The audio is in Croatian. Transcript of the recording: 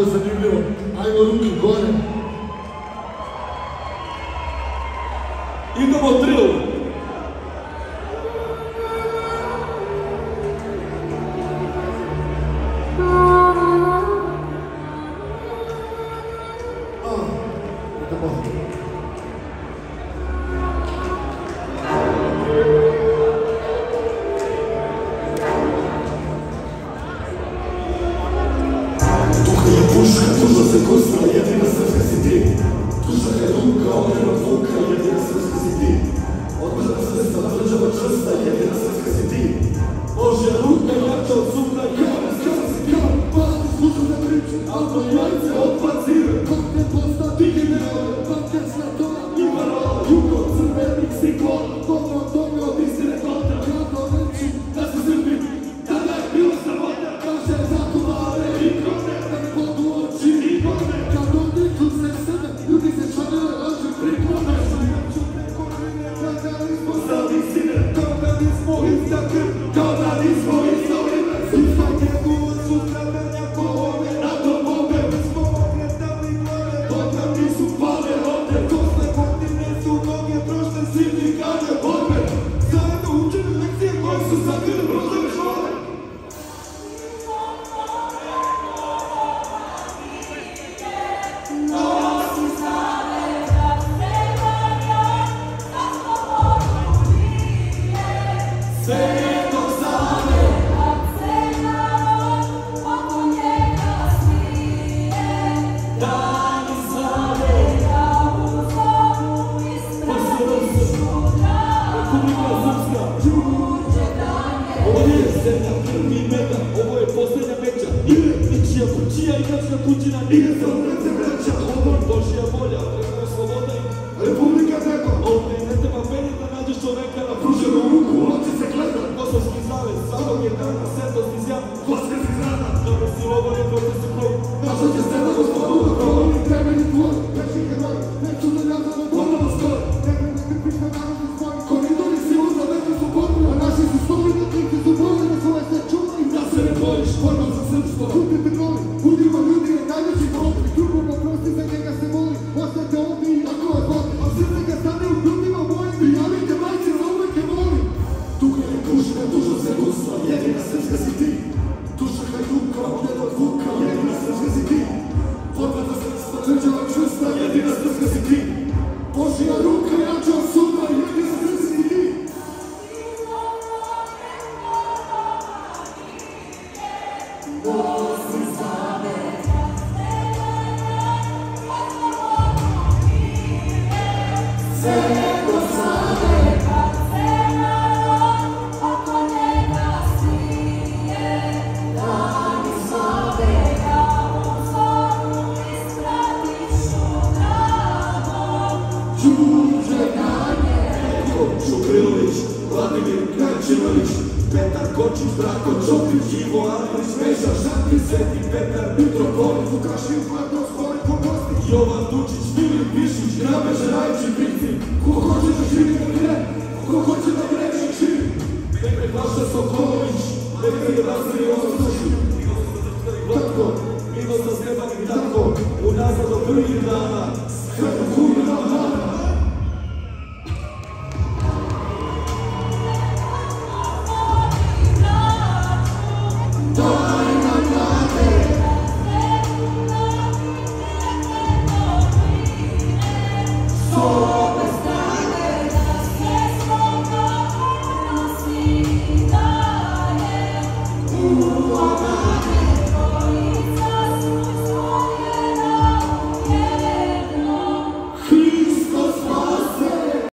Zanimljivo, ajmo ruke gore. Idemo drill. Duša se kostra, jedina srpska si ti. Duša je ruka, okrema zvuka, jedina srpska si ti. Odmrna svesta, tvrđava čvrsta, jedina srpska si ti. Božja ruka, jača od sutra, kada si kao, pati sluša na priče, auto i jajce odpacire. Kokte posta, digine, pankesna tona, i parola, jugo, crvenik, stiklo, dobro, dobro, od istine kontra. Kako reći, da se Srbi, tada je bilo sramota, kaže zato vare i krone. Ovo je posljednja meča. Ničija kućija i naša kućina nije za odrece vreća. Božja volja, preko sloboda i Republika nema. Ovdje ne treba penjet da nađeš čoveka na pruženom ruku. Oči se gleda. Kosovski zavez, svakog je dana, svetost iz jama. Kosovski zrana. Dobro si lobor i protest u krov. Naša će stena gospodu do krova. Temelji tvoj, veći heroj. Neću da ljazano ponovo skoj. Temelji da krpiš na narodni svoj. Koridori si uzla, veći su potru. A naši su stoli na kliki su boli. Na svoje se čuva i da se ne bojiš. Borba za srpstvo. Kupite novi. Budimo ljudi je najveći problem. Drugom oprosti za njega se moli. Ostajte ovdje i ako vas vodi. A srce ga stane u ljudima mojim. I javite majke za uvek je molim. Tuga je duša, duša se gusta. Jedina srpska si ti. Duša hajduka, odjela od vuka. Jedina srpska si ti. Borba za srpstva, tvrđava čvrsta. Jedina srpska si ti. Božja ruka, jača od sutra. Jedina srpska si ti. Šuprilović, Vladimir Krajčinović, Petar Kočić, Branko Čopić, Ivo Andrić, Meša Šanti, Sveti Petar, Mitropolit, Vukašin, Marko, Sporik, Pogosti, Jovan Dučić, Filip Višić, Grabež, Rajić i Viktin. Ko hoće da živi da gre, ko hoće da vreme i živi. Nekaj Vlaša Sokolović, nekaj je Vasili Osnoši, Vlatko, Milosa Stepan i Danko, unazad do prvih dana, Sveto